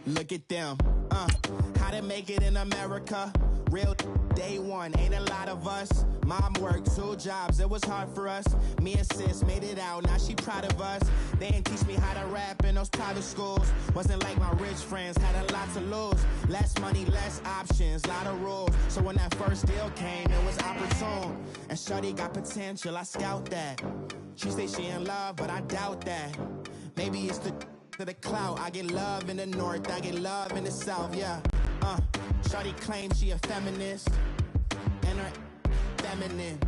Look at them, how to make it in America. Real day one, ain't a lot of us. Mom worked 2 jobs, it was hard for us. Me and sis made it out, now she proud of us. They ain't teach me how to rap in those private schools. Wasn't like my rich friends, had a lot to lose. Less money, less options, lot of rules. So when that first deal came, it was opportune. And shorty got potential, I scout that. She say she in love, but I doubt that. Maybe it's the clout. I get love in the north, I get love in the south, yeah. Shawty claims she a feminist, and her feminine.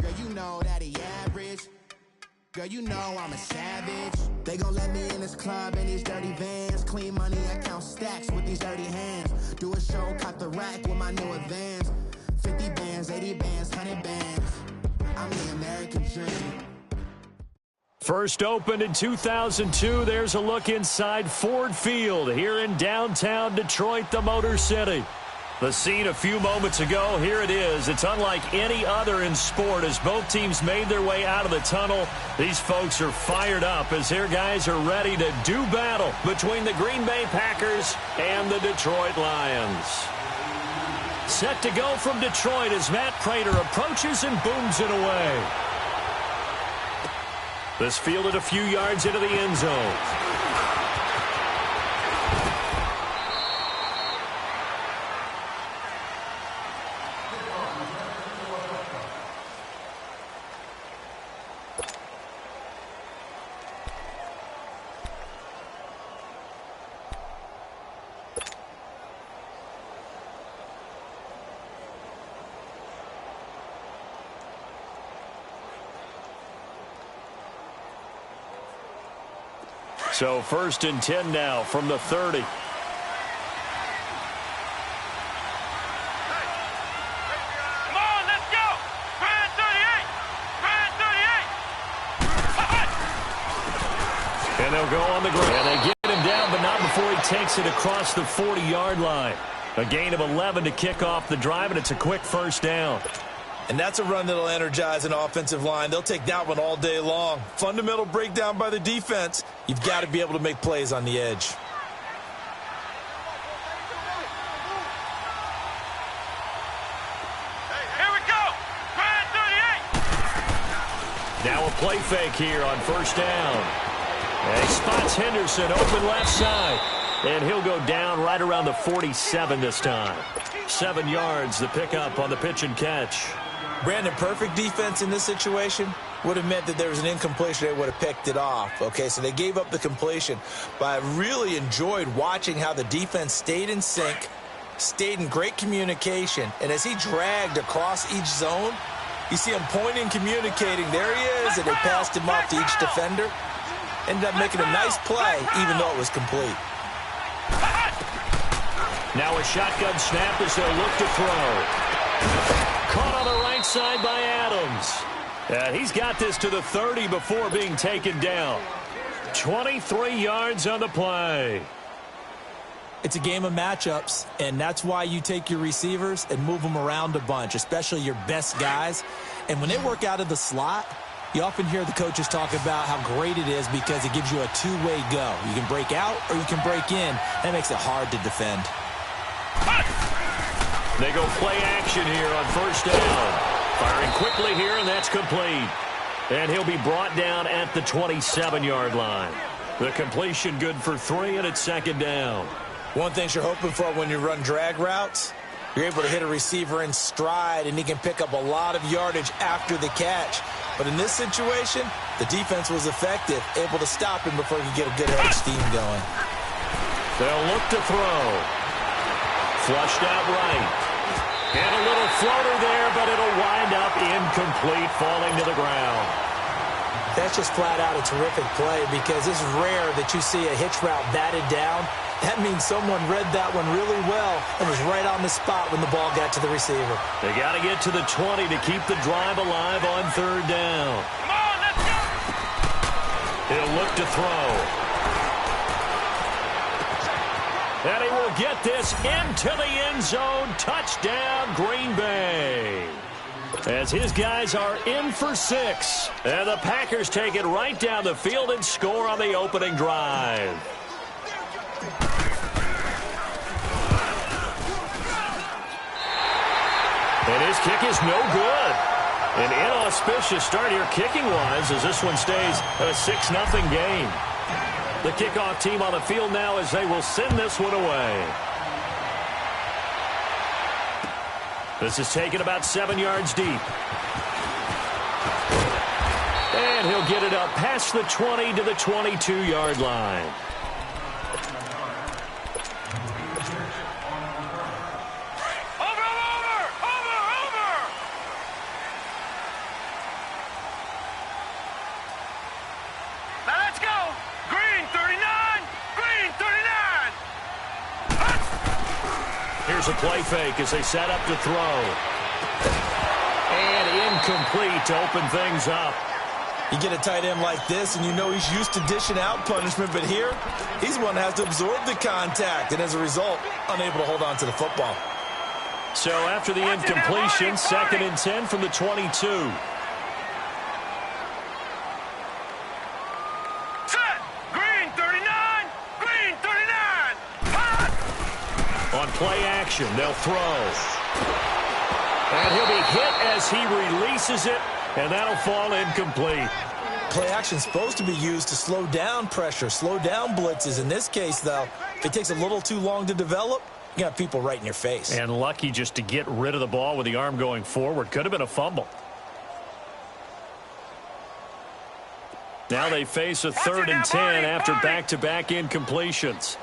Girl, you know that he average. Girl, you know I'm a savage. They gon' let me in this club in these dirty vans. Clean money, I count stacks with these dirty hands. Do a show, cut the rack with my new advance. 50 bands, 80 bands, 100 bands. I'm the American dream. First opened in 2002, there's a look inside Ford Field here in downtown Detroit, the Motor City. The scene a few moments ago, here it is. It's unlike any other in sport as both teams made their way out of the tunnel. These folks are fired up as their guys are ready to do battle between the Green Bay Packers and the Detroit Lions. Set to go from Detroit as Matt Prater approaches and booms it away. This fielded a few yards into the end zone. So 1st and 10 now from the 30. Come on, let's go! Brand 38! Brand 38! And they'll go on the ground. And they get him down, but not before he takes it across the 40-yard line. A gain of 11 to kick off the drive, and it's a quick first down. And that's a run that'll energize an offensive line. They'll take that one all day long. Fundamental breakdown by the defense. You've got to be able to make plays on the edge. Here we go! Brand 38! Now a play fake here on first down. And he spots Henderson open left side. And he'll go down right around the 47 this time. 7 yards, the pickup on the pitch and catch. Brandon, perfect defense in this situation would have meant that there was an incompletion. They would have picked it off. Okay, so they gave up the completion. But I really enjoyed watching how the defense stayed in sync, stayed in great communication. And as he dragged across each zone, you see him pointing, communicating. There he is, and they passed him off to each defender. Ended up making a nice play, even though it was complete. Now a shotgun snap as they'll look to throw. Caught on the right side by Adams. And he's got this to the 30 before being taken down. 23 yards on the play. It's a game of matchups, and that's why you take your receivers and move them around a bunch, especially your best guys. And when they work out of the slot, you often hear the coaches talk about how great it is because it gives you a two-way go. You can break out or you can break in. That makes it hard to defend. They go play action here on first down. Firing quickly here, and that's complete. And he'll be brought down at the 27-yard line. The completion good for 3, and it's second down. One thing you're hoping for when you run drag routes, you're able to hit a receiver in stride, and he can pick up a lot of yardage after the catch. But in this situation, the defense was effective, able to stop him before he could get a good head of steam going. They'll look to throw. Flushed out right. And a little floater there, but it'll wind up incomplete, falling to the ground. That's just flat out a terrific play because it's rare that you see a hitch route batted down. That means someone read that one really well and was right on the spot when the ball got to the receiver. They got to get to the 20 to keep the drive alive on third down. Come on, let's go! He'll look to throw. And he will get this into the end zone. Touchdown, Green Bay. As his guys are in for 6. And the Packers take it right down the field and score on the opening drive. This kick is no good. An inauspicious start here kicking-wise as this one stays a 6-0 game. The kickoff team on the field now as they will send this one away. This is taken about 7 yards deep. And he'll get it up past the 20 to the 22-yard line. Here's a play fake as they set up to throw. And incomplete to open things up. You get a tight end like this, and you know he's used to dishing out punishment, but here, he's one that has to absorb the contact, and as a result, unable to hold on to the football. So after the incompletion, 2nd and 10 from the 22. Set! Green 39! Green 39! Hot! On play action, they'll throw. And he'll be hit as he releases it, and that'll fall incomplete. Play action is supposed to be used to slow down pressure, slow down blitzes. In this case, though, if it takes a little too long to develop, you got people right in your face. And lucky just to get rid of the ball with the arm going forward. Could have been a fumble. Now they face a 3rd and 10 after back-to-back incompletions.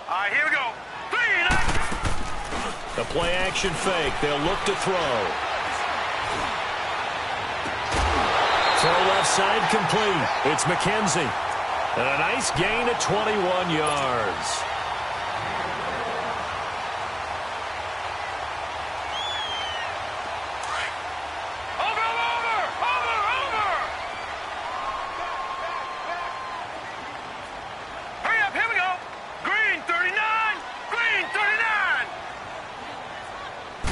All right, here we go. The play action fake. They'll look to throw. Throw left side complete. It's McKenzie. And a nice gain of 21 yards. Hurry up, here we go. Green 39, green 39.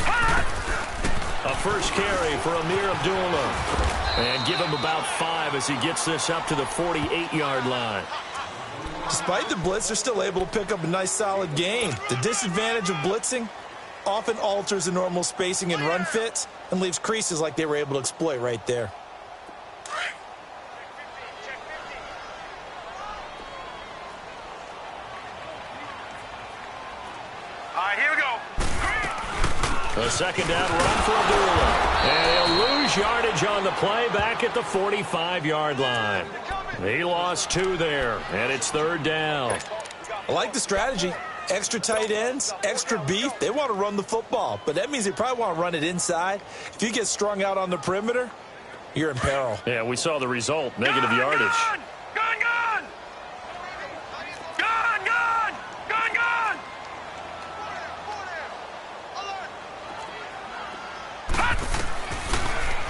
Hot! A first carry for Amir Abdullah. And give him about 5 as he gets this up to the 48-yard line. Despite the blitz, they're still able to pick up a nice, solid gain. The disadvantage of blitzing often alters the normal spacing and run fits and leaves creases like they were able to exploit right there. All right, here we go. A 2nd down run for Abdullah. And he'll lose yardage on the play back at the 45-yard line. He lost 2 there, and it's 3rd down. I like the strategy. Extra tight ends, extra beef. They want to run the football, but that means they probably want to run it inside. If you get strung out on the perimeter, you're in peril. Yeah, we saw the result, negative yardage. Gun! Gun, gun! Gun, gun! Gun, gun!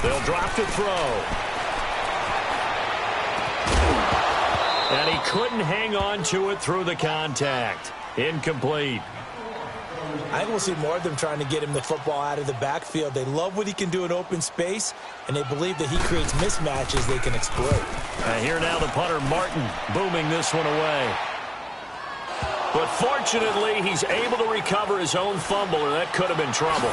They'll drop to throw. And he couldn't hang on to it through the contact. Incomplete. I think we'll see more of them trying to get him the football out of the backfield. They love what he can do in open space, and they believe that he creates mismatches they can exploit. Here now the punter, Martin, booming this one away. But fortunately, he's able to recover his own fumble, or that could have been trouble.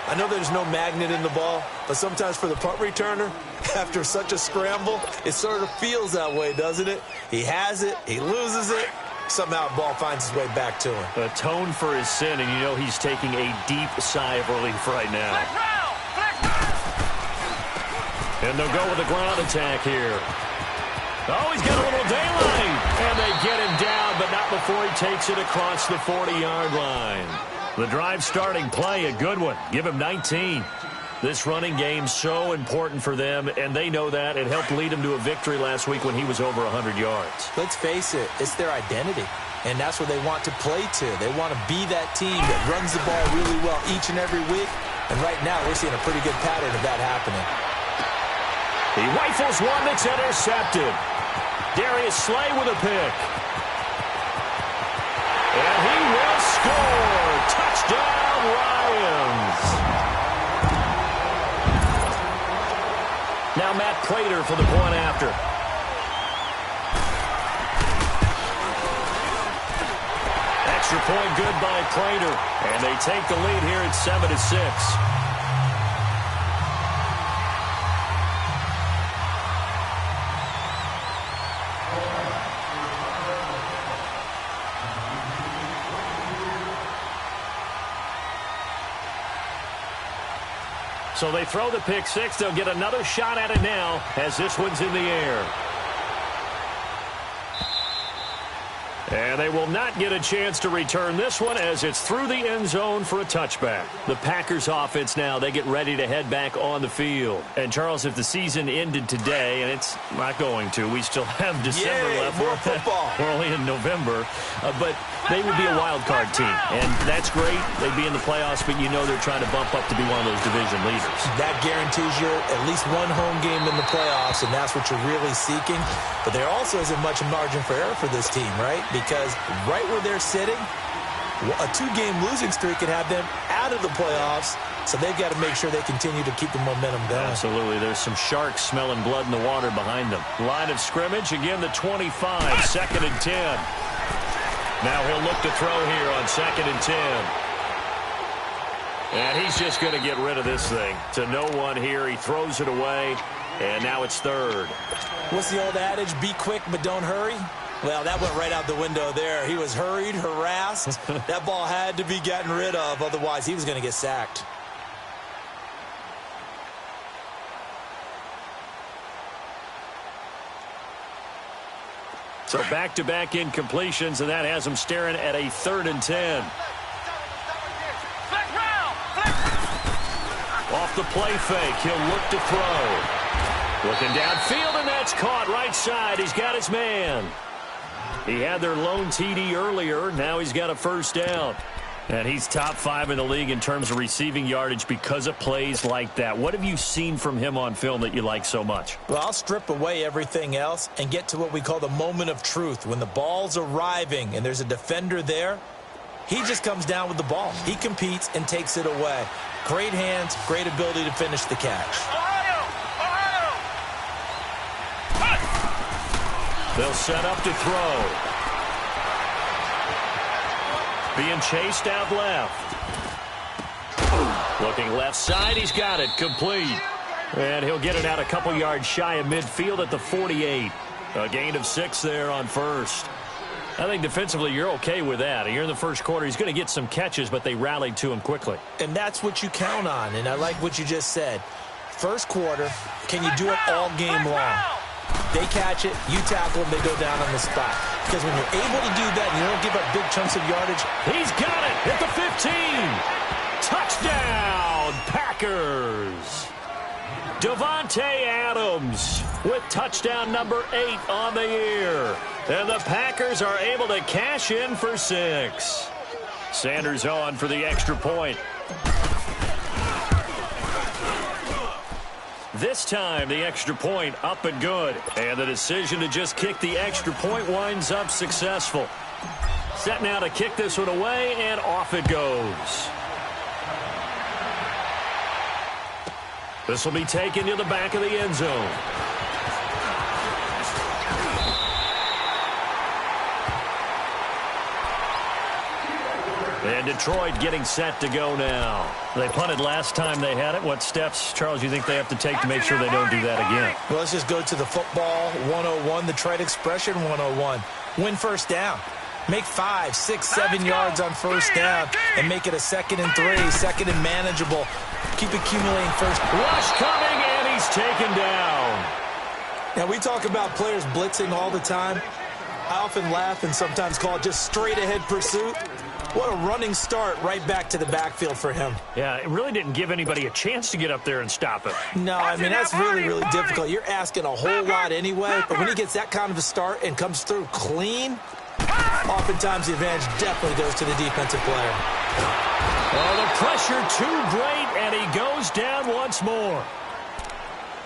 I know there's no magnet in the ball, but sometimes for the punt returner, after such a scramble, it sort of feels that way, doesn't it? He has it, he loses it, somehow the ball finds its way back to him. Atone for his sin, and you know he's taking a deep sigh of relief right now. And they'll go with the ground attack here. Oh, he's got a little daylight. And they get him down, but not before he takes it across the 40-yard line. The drive starting play, a good one. Give him 19. This running game so important for them, and they know that. It helped lead him to a victory last week when he was over 100 yards. Let's face it, it's their identity, and that's what they want to play to. They want to be that team that runs the ball really well each and every week, and right now we're seeing a pretty good pattern of that happening. He rifles one that's intercepted. Darius Slay with a pick. And he will score. Touchdown, Lions. Now Matt Prater for the point after. Extra point good by Prater. And they take the lead here at 7-6. So they throw the pick six. They'll get another shot at it now as this one's in the air. And they will not get a chance to return this one as it's through the end zone for a touchback. The Packers offense now, they get ready to head back on the field. And, Charles, if the season ended today, and it's not going to, we still have December left. More football. We're only in November. But they would be a wild card team. And that's great. They'd be in the playoffs, but you know they're trying to bump up to be one of those division leaders. That guarantees you at least one home game in the playoffs, and that's what you're really seeking. But there also isn't much margin for error for this team, right? Because right where they're sitting, a two-game losing streak could have them out of the playoffs, so they've got to make sure they continue to keep the momentum going. Absolutely. There's some sharks smelling blood in the water behind them. Line of scrimmage, again, the 25, 2nd and 10. Now he'll look to throw here on 2nd and 10. And he's just going to get rid of this thing. To no one here. He throws it away, and now it's 3rd. What's the old adage? Be quick, but don't hurry. Well, that went right out the window there. He was hurried, harassed. That ball had to be gotten rid of. Otherwise, he was going to get sacked. So back-to-back incompletions, and that has him staring at a 3rd and 10. Off the play fake, he'll look to throw. Looking downfield, and that's caught right side. He's got his man. He had their lone TD earlier. Now he's got a first down. And he's top 5 in the league in terms of receiving yardage because of plays like that. What have you seen from him on film that you like so much? Well, I'll strip away everything else and get to what we call the moment of truth. When the ball's arriving and there's a defender there, he just comes down with the ball. He competes and takes it away. Great hands, great ability to finish the catch. They'll set up to throw. Being chased out left. Looking left side, he's got it. Complete. And he'll get it out a couple yards shy of midfield at the 48. A gain of 6 there on first. I think defensively you're okay with that. Here in the first quarter, he's going to get some catches, but they rallied to him quickly. And that's what you count on, and I like what you just said. First quarter, can you do it all game long? They catch it, you tackle them, they go down on the spot. Because when you're able to do that and you don't give up big chunks of yardage. He's got it at the 15. Touchdown, Packers. Davante Adams with touchdown number 8 on the year. And the Packers are able to cash in for 6. Sanders on for the extra point. This time, the extra point up and good. And the decision to just kick the extra point winds up successful. Set now to kick this one away, and off it goes. This will be taken to the back of the end zone. And Detroit getting set to go now. They punted last time they had it. What steps, Charles, you think they have to take to make sure they don't do that again? Well, let's just go to the football 101, the trite expression 101. Win first down. Make 5, 6, 7 yards on first down and make it a 2nd and 3, 2nd and manageable. Keep accumulating first. Rush coming, and he's taken down. Now, we talk about players blitzing all the time. I often laugh and sometimes call it just straight-ahead pursuit. What a running start right back to the backfield for him. Yeah, it really didn't give anybody a chance to get up there and stop him. No, I mean, that's really, really difficult. You're asking a whole lot anyway, but when he gets that kind of a start and comes through clean, oftentimes the advantage definitely goes to the defensive player. Oh, the pressure too great, and he goes down once more.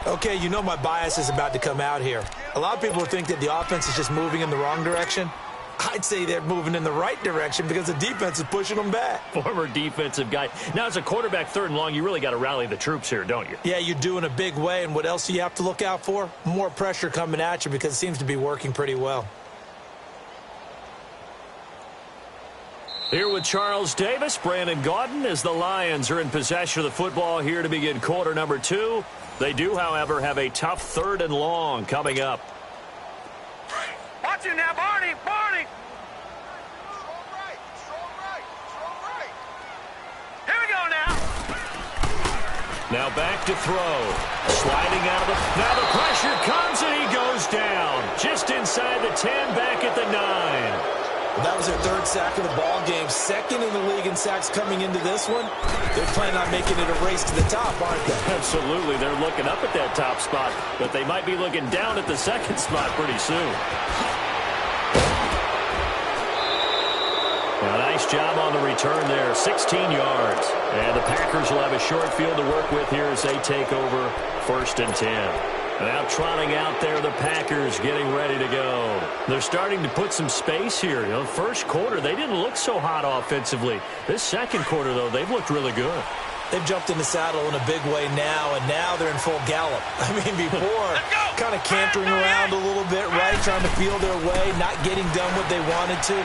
Okay, you know my bias is about to come out here. A lot of people think that the offense is just moving in the wrong direction. I'd say they're moving in the right direction because the defense is pushing them back. Former defensive guy. Now, as a quarterback, 3rd and long, you really got to rally the troops here, don't you? Yeah, you do in a big way. And what else do you have to look out for? More pressure coming at you because it seems to be working pretty well. Here with Charles Davis, Brandon Gaudin, as the Lions are in possession of the football here to begin quarter number 2. They do, however, have a tough 3rd and long coming up. Watch it now, Barney! Barney! Here we go now! Now back to throw. Sliding out of the... Now the pressure comes and he goes down. Just inside the 10, back at the 9. That was their 3rd sack of the ball game. 2nd in the league in sacks coming into this one. They're planning on making it a race to the top, aren't they? Absolutely. They're looking up at that top spot, but they might be looking down at the 2nd spot pretty soon. A nice job on the return there. 16 yards. And the Packers will have a short field to work with here as they take over 1st and 10. Now trotting out there, the Packers getting ready to go. They're starting to put some space here. You know, first quarter, they didn't look so hot offensively. This second quarter, though, they've looked really good. They've jumped in the saddle in a big way now, and now they're in full gallop. I mean, before, kind of cantering around a little bit, right, trying to feel their way, not getting done what they wanted to.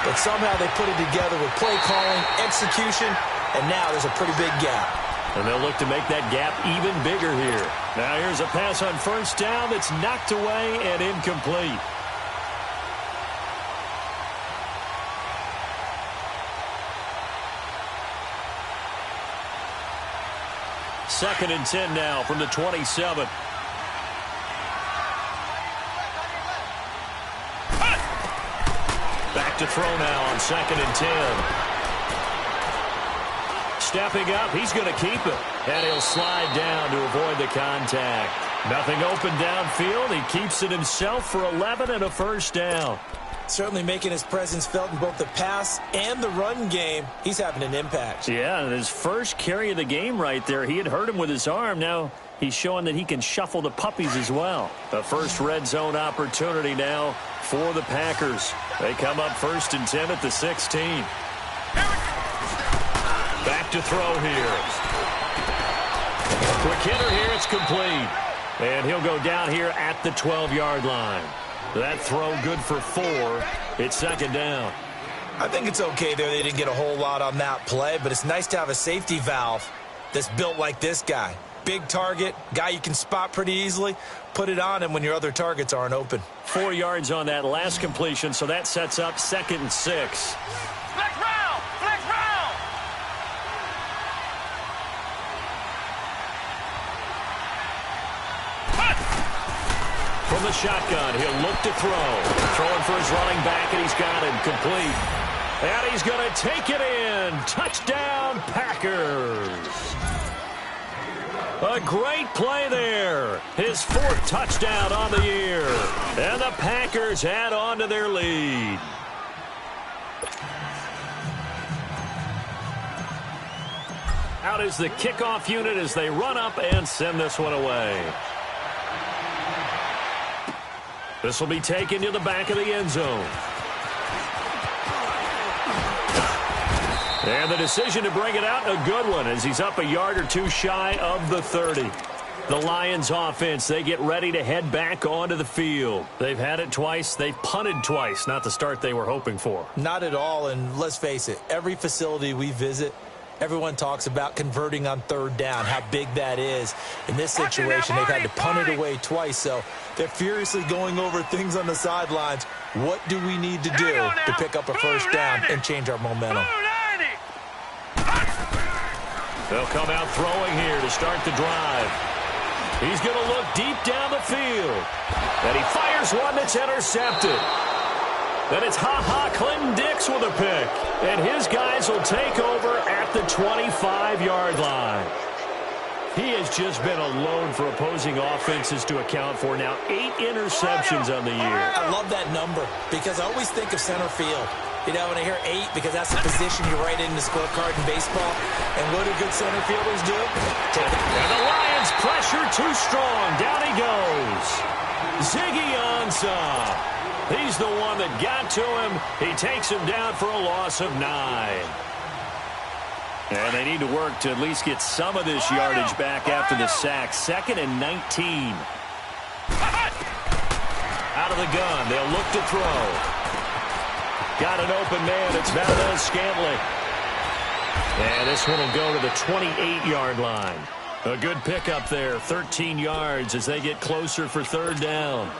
But somehow they put it together with play calling, execution, and now there's a pretty big gap. And they'll look to make that gap even bigger here. Now here's a pass on 1st down that's knocked away and incomplete. Second and 10 now from the 27. Back to throw now on 2nd and 10. Stepping up, he's going to keep it. And he'll slide down to avoid the contact. Nothing open downfield. He keeps it himself for 11 and a 1st down. Certainly making his presence felt in both the pass and the run game. He's having an impact. Yeah, and his first carry of the game right there, he had hurt him with his arm. Now he's showing that he can shuffle the puppies as well. The first red zone opportunity now for the Packers. They come up 1st and 10 at the 16. Back to throw here. Quick hitter here, it's complete. And he'll go down here at the 12-yard line. That throw good for 4. It's 2nd down. I think it's okay there. They didn't get a whole lot on that play, but it's nice to have a safety valve that's built like this guy. Big target, guy you can spot pretty easily. Put it on him when your other targets aren't open. 4 yards on that last completion, so that sets up 2nd and 6. Flex round! Flex round! From the shotgun, he'll look to throw. Throwing for his running back, and he's got it complete. And he's going to take it in. Touchdown, Packers. A great play there. His 4th touchdown on the year. And the Packers add on to their lead. Out is the kickoff unit as they run up and send this one away. This will be taken to the back of the end zone. And the decision to bring it out, a good one, as he's up a yard or 2 shy of the 30. The Lions offense, they get ready to head back onto the field. They've had it twice. They've punted twice. Not the start they were hoping for. Not at all, and let's face it, every facility we visit, everyone talks about converting on 3rd down, how big that is. In this situation, they've had to punt it away twice, so they're furiously going over things on the sidelines. What do we need to do to pick up a 1st down and change our momentum? They'll come out throwing here to start the drive. He's going to look deep down the field. And he fires one that's intercepted. Then it's Clinton Dix with a pick. And his guys will take over at the 25-yard line. He has just been a load for opposing offenses to account for. Now 8 interceptions on the year. I love that number because I always think of center field. You know, when I hear 8, because that's the position you write in the scorecard in baseball. And what do good center fielders do? Take it. And the Lions pressure too strong. Down he goes. Ziggy Ansah. He's the one that got to him. He takes him down for a loss of 9. And they need to work to at least get some of this yardage back after the sack. 2nd and 19. Out of the gun. They'll look to throw. Got an open man. It's Valdez-Scantling. And this one will go to the 28-yard line. A good pickup there, 13 yards as they get closer for third down.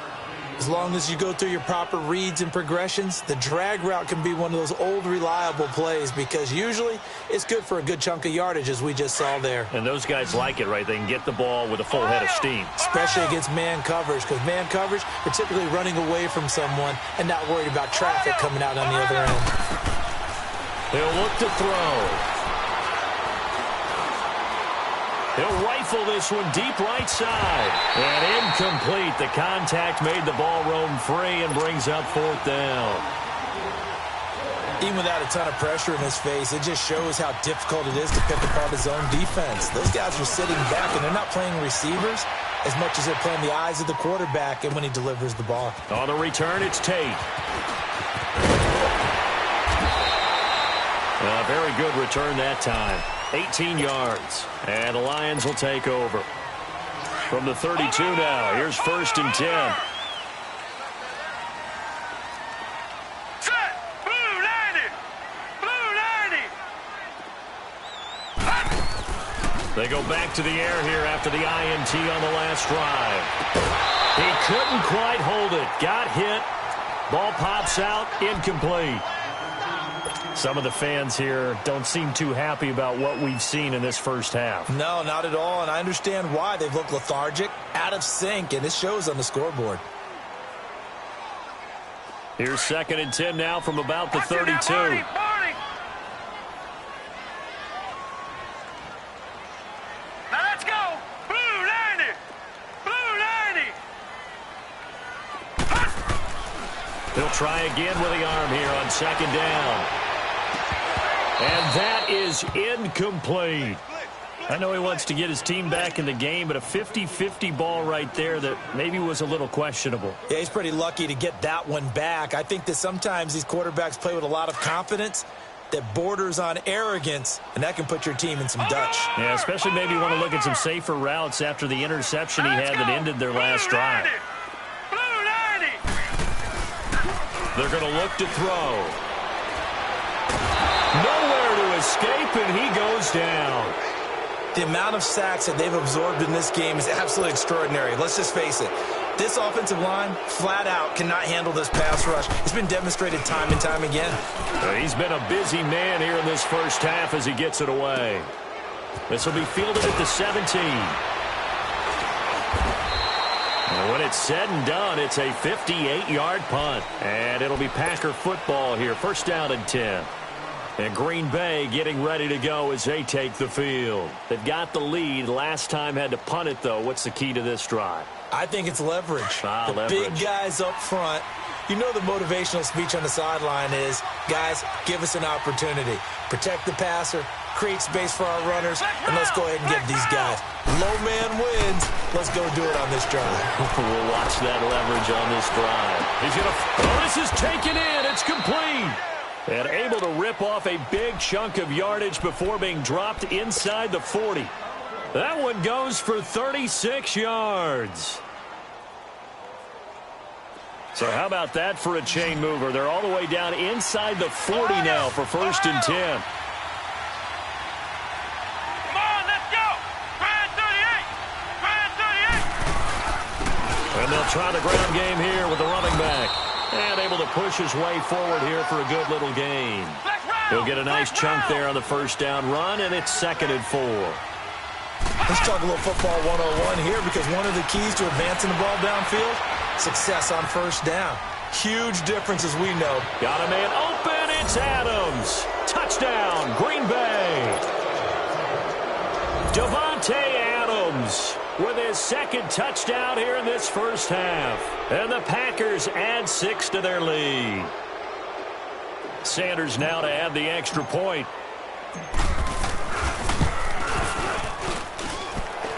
As long as you go through your proper reads and progressions, the drag route can be one of those old reliable plays because usually it's good for a good chunk of yardage as we just saw there. And those guys like it, right? They can get the ball with a full head of steam. Especially against man coverage because man coverage, they're typically running away from someone and not worried about traffic coming out on the other end. He'll look to throw. He'll rifle this one deep right side. And incomplete. The contact made the ball roam free and brings up fourth down. Even without a ton of pressure in his face, it just shows how difficult it is to pick apart his own defense. Those guys are sitting back, and they're not playing receivers as much as they're playing the eyes of the quarterback and when he delivers the ball. On the return, it's Tate. A very good return that time. 18 yards. And the Lions will take over. From the 32 now, here's first and 10. Set! Blue 90! Blue 90! They go back to the air here after the INT on the last drive. He couldn't quite hold it. Got hit. Ball pops out. Incomplete. Some of the fans here don't seem too happy about what we've seen in this first half. No, not at all, and I understand why. They've looked lethargic, out of sync, and it shows on the scoreboard. Here's second and 10 now from about the 32. Barney! Now let's go! Blue 90! Blue 90! He'll try again with the arm here on second down. And that is incomplete. I know he wants to get his team back in the game, but a 50-50 ball right there that maybe was a little questionable. Yeah, he's pretty lucky to get that one back. I think that sometimes these quarterbacks play with a lot of confidence that borders on arrogance, and that can put your team in some Dutch. Yeah, especially maybe want to look at some safer routes after the interception he had that ended their last drive. Blue 90! They're going to look to throw. Nowhere to escape, and he goes down. The amount of sacks that they've absorbed in this game is absolutely extraordinary. Let's just face it. This offensive line, flat out, cannot handle this pass rush. It's been demonstrated time and time again. He's been a busy man here in this first half as he gets it away. This will be fielded at the 17. And when it's said and done, it's a 58-yard punt. And it'll be Packer football here. First down and 10. And Green Bay getting ready to go as they take the field. They've got the lead. Last time had to punt it, though. What's the key to this drive? I think it's leverage. Leverage. Big guys up front. You know the motivational speech on the sideline is, guys, give us an opportunity. Protect the passer, create space for our runners, and let's go ahead and get these guys. Low man wins. Let's go do it on this drive. We'll watch that leverage on this drive. He's going to... Oh, this is taken in. It's complete. And able to rip off a big chunk of yardage before being dropped inside the 40. That one goes for 36 yards. So how about that for a chain mover? They're all the way down inside the 40 now for first and 10. Come on, let's go! Grand 38! Grand 38! And they'll try the ground game here with the running back. And able to push his way forward here for a good little gain. He'll get a nice chunk there on the first down run, and it's second and 4. Let's talk a little football 101 here because one of the keys to advancing the ball downfield, success on first down. Huge difference as we know. Got a man open. It's Adams. Touchdown, Green Bay. Devontae Adams with his second touchdown here in this first half. And the Packers add 6 to their lead. Sanders now to add the extra point.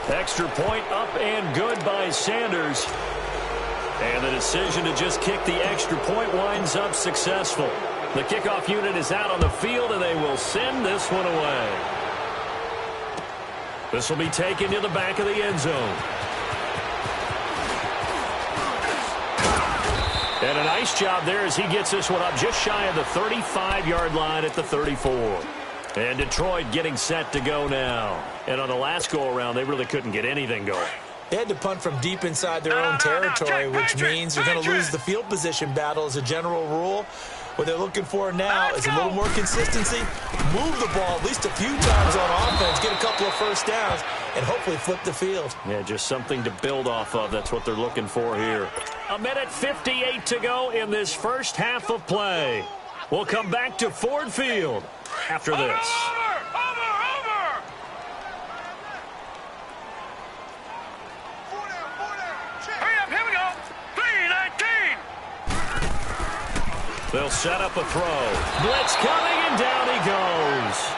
Extra point up and good by Sanders. And the decision to just kick the extra point winds up successful. The kickoff unit is out on the field, and they will send this one away. This will be taken to the back of the end zone. And a nice job there as he gets this one up just shy of the 35-yard line at the 34. And Detroit getting set to go now. And on the last go-around, they really couldn't get anything going. They had to punt from deep inside their own territory, which means you're going to lose the field position battle as a general rule. What they're looking for now is a little more consistency, move the ball at least a few times on offense, get a couple of first downs, and hopefully flip the field. Yeah, just something to build off of. That's what they're looking for here. 1:58 to go in this first half of play. We'll come back to Ford Field after this. Over! Hurry up, here we go. 3:19. They'll set up a throw. Blitz coming, and down he goes.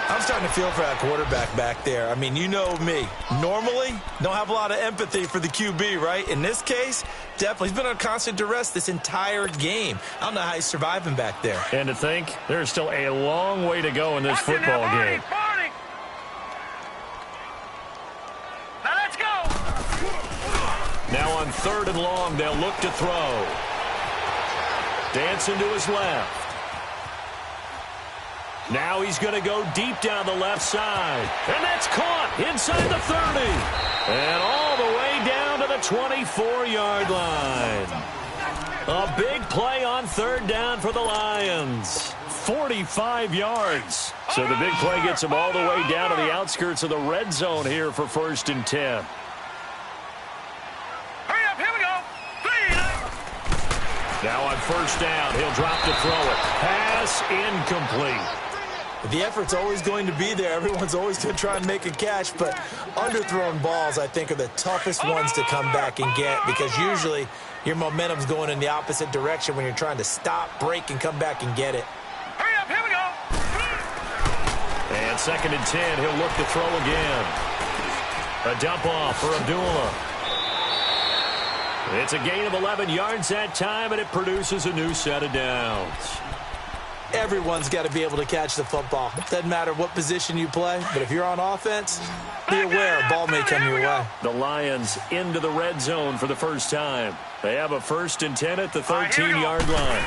I'm starting to feel for that quarterback back there. I mean, you know me. Normally, don't have a lot of empathy for the QB, right? In this case, definitely. He's been on constant duress this entire game. I don't know how he's surviving back there. And to think, there's still a long way to go in this football game. Now let's go. Now on 3rd and long, they'll look to throw. Dancing to his left. Now he's going to go deep down the left side. And that's caught inside the 30. And all the way down to the 24-yard line. A big play on 3rd down for the Lions. 45 yards. So the big play gets him all the way down to the outskirts of the red zone here for 1st and 10. Hurry up, here we go. 3. Now on 1st down, he'll drop to throw it. Pass incomplete. The effort's always going to be there. Everyone's always going to try and make a catch, but underthrown balls, I think, are the toughest ones to come back and get because usually your momentum's going in the opposite direction when you're trying to stop, break, and come back and get it. Hurry up, here we go. And 2nd and 10, he'll look to throw again. A dump off for Abdullah. It's a gain of 11 yards that time, and it produces a new set of downs. Everyone's got to be able to catch the football. Doesn't matter what position you play, but if you're on offense, be aware a ball may come your way. The Lions into the red zone for the first time. They have a 1st and 10 at the 13-yard line.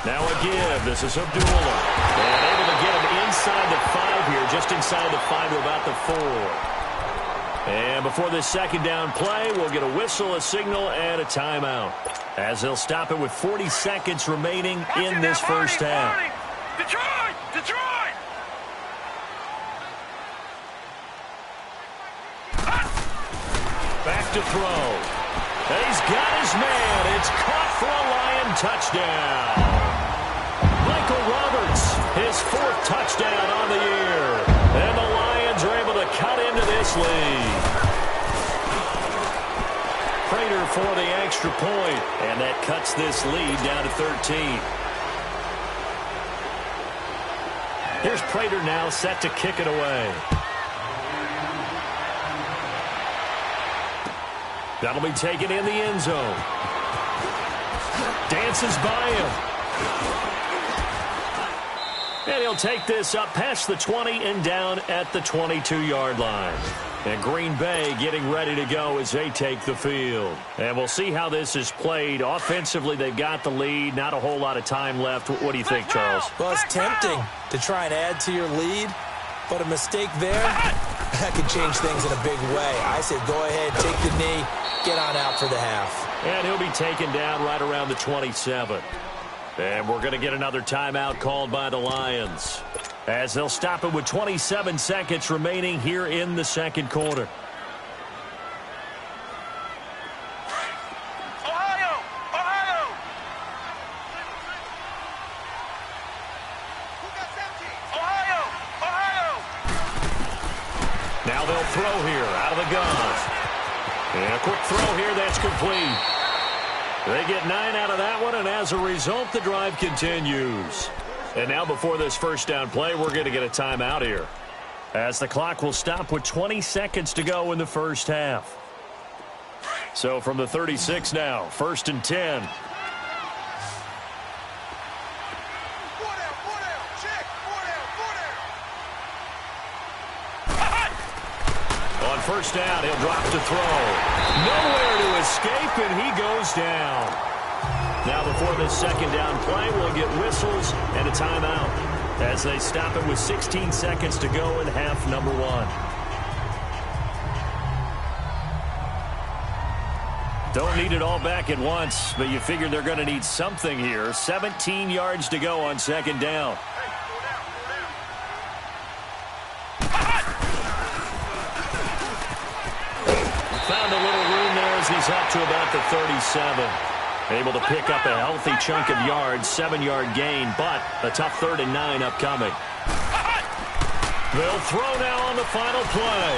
Now a give. This is Abdullah. And able to get him inside the 5 here, just inside the 5 to about the 4. And before this 2nd down play, we'll get a whistle, a signal, and a timeout. As they'll stop it with 40 seconds remaining in this first half. Detroit! Detroit! Back to throw. And he's got his man. It's caught for a Lion touchdown. Michael Roberts, his 4th touchdown on the year. And the Lions are able to cut into this lead. Prater for the extra point, and that cuts this lead down to 13. Here's Prater now set to kick it away. That'll be taken in the end zone. Dances by him. And he'll take this up past the 20 and down at the 22-yard line. And Green Bay getting ready to go as they take the field. And we'll see how this is played. Offensively, they've got the lead. Not a whole lot of time left. What do you think, Charles? Well, it's tempting to try and add to your lead, but a mistake there, that could change things in a big way. I say go ahead, take the knee, get on out for the half. And he'll be taken down right around the 27. And we're going to get another timeout called by the Lions, as they'll stop it with 27 seconds remaining here in the 2nd quarter. Ohio! Ohio! Ohio! Ohio! Now they'll throw here out of the gun. And a quick throw here that's complete. They get 9 out of that one, and as a result, the drive continues. And now before this first down play, we're going to get a timeout here, as the clock will stop with 20 seconds to go in the first half. So from the 36 now, 1st and 10. On 1st down, he'll drop to throw. Nowhere to escape, and he goes down. Now before this second down play, we'll get whistles and a timeout as they stop it with 16 seconds to go in half number one. Don't need it all back at once, but you figure they're going to need something here. 17 yards to go on second down. Found a little room there as he's up to about the 37. Able to pick up a healthy chunk of yards, 7-yard gain, but a tough 3rd and 9 upcoming. They'll throw now on the final play.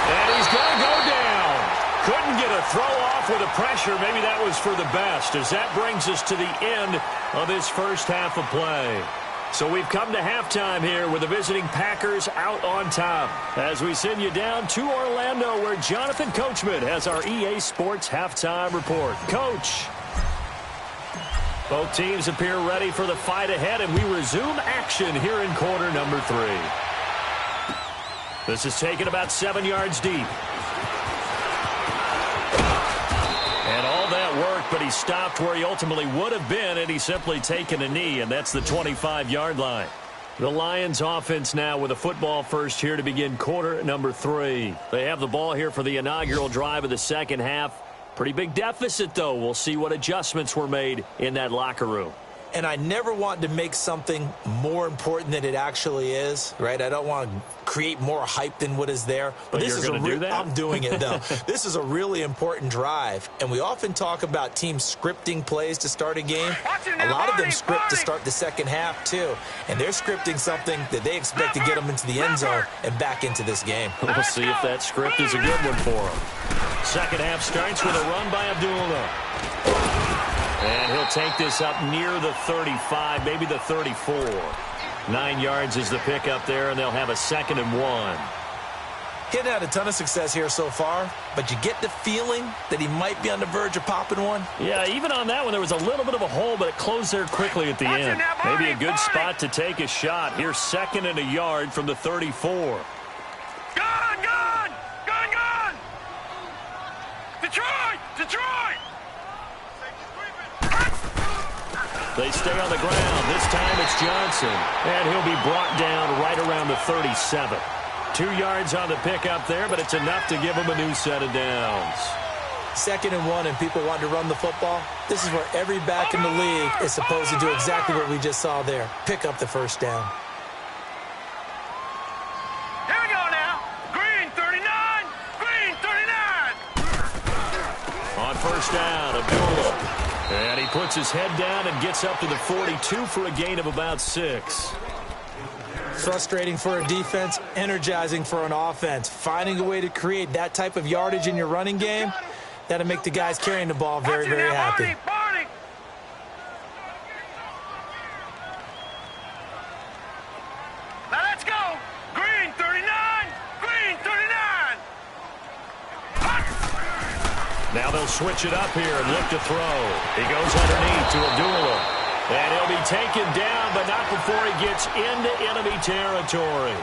And he's going to go down. Couldn't get a throw off with the pressure. Maybe that was for the best, as that brings us to the end of this first half of play. So we've come to halftime here with the visiting Packers out on top as we send you down to Orlando, where Jonathan Coachman has our EA Sports halftime report. Coach. Both teams appear ready for the fight ahead, and we resume action here in quarter number 3. This is taken about 7 yards deep. And all that worked, but he stopped where he ultimately would have been, and he's simply taken a knee, and that's the 25-yard line. The Lions offense now with a football first here to begin quarter number 3. They have the ball here for the inaugural drive of the second half. Pretty big deficit, though. We'll see what adjustments were made in that locker room. And I never want to make something more important than it actually is, right? I don't want to create more hype than what is there. But this you're going to do that? I'm doing it, though. This is a really important drive. And we often talk about teams scripting plays to start a game. A lot of them script to start the second half, too. And they're scripting something that they expect to get them into the end zone and back into this game. We'll see if that script is a good one for them. Second half starts with a run by Abdullah. And he'll take this up near the 35, maybe the 34. 9 yards is the pickup there, and they'll have a 2nd and 1. He hadn't had a ton of success here so far, but you get the feeling that he might be on the verge of popping one. Yeah, even on that one, there was a little bit of a hole, but it closed there quickly at the end. Maybe a good spot to take a shot. Here's 2nd and a yard from the 34. Gone! Detroit! They stay on the ground. This time it's Johnson. And he'll be brought down right around the 37. 2 yards on the pickup there, but it's enough to give him a new set of downs. 2nd and 1, and people want to run the football. This is where every back in the league is supposed to do exactly what we just saw there. Pick up the first down. Here we go now. Green 39. On first down, Abdullah. And he puts his head down and gets up to the 42 for a gain of about 6. Frustrating for a defense, energizing for an offense. Finding a way to create that type of yardage in your running game, that'll make the guys carrying the ball very, very happy. Now let's go. Green 39. Now they'll switch it up here and look to throw. He goes underneath to Abdullah. And he'll be taken down, but not before he gets into enemy territory.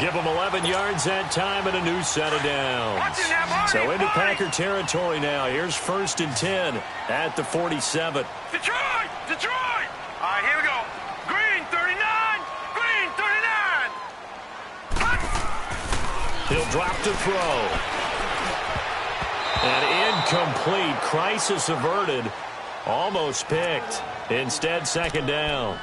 Give him 11 yards that time and a new set of downs. So into Packer territory now. Here's 1st and 10 at the 47. Detroit! All right, here we go. Green 39. He'll drop to throw. And incomplete. Crisis averted. Almost picked. Instead, 2nd down.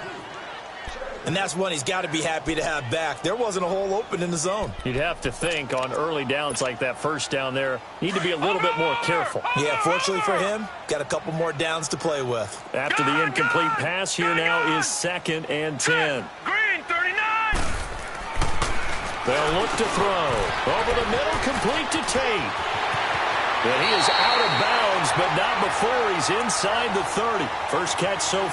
And that's one he's got to be happy to have back. There wasn't a hole open in the zone. You'd have to think on early downs like that first down there, need to be a little bit more careful. Yeah, fortunately for him, got a couple more downs to play with. After the incomplete pass, here now is 2nd and 10. Green 39. They'll look to throw. Over the middle, complete to Tate. And he is out of bounds, but not before he's inside the 30. First catch so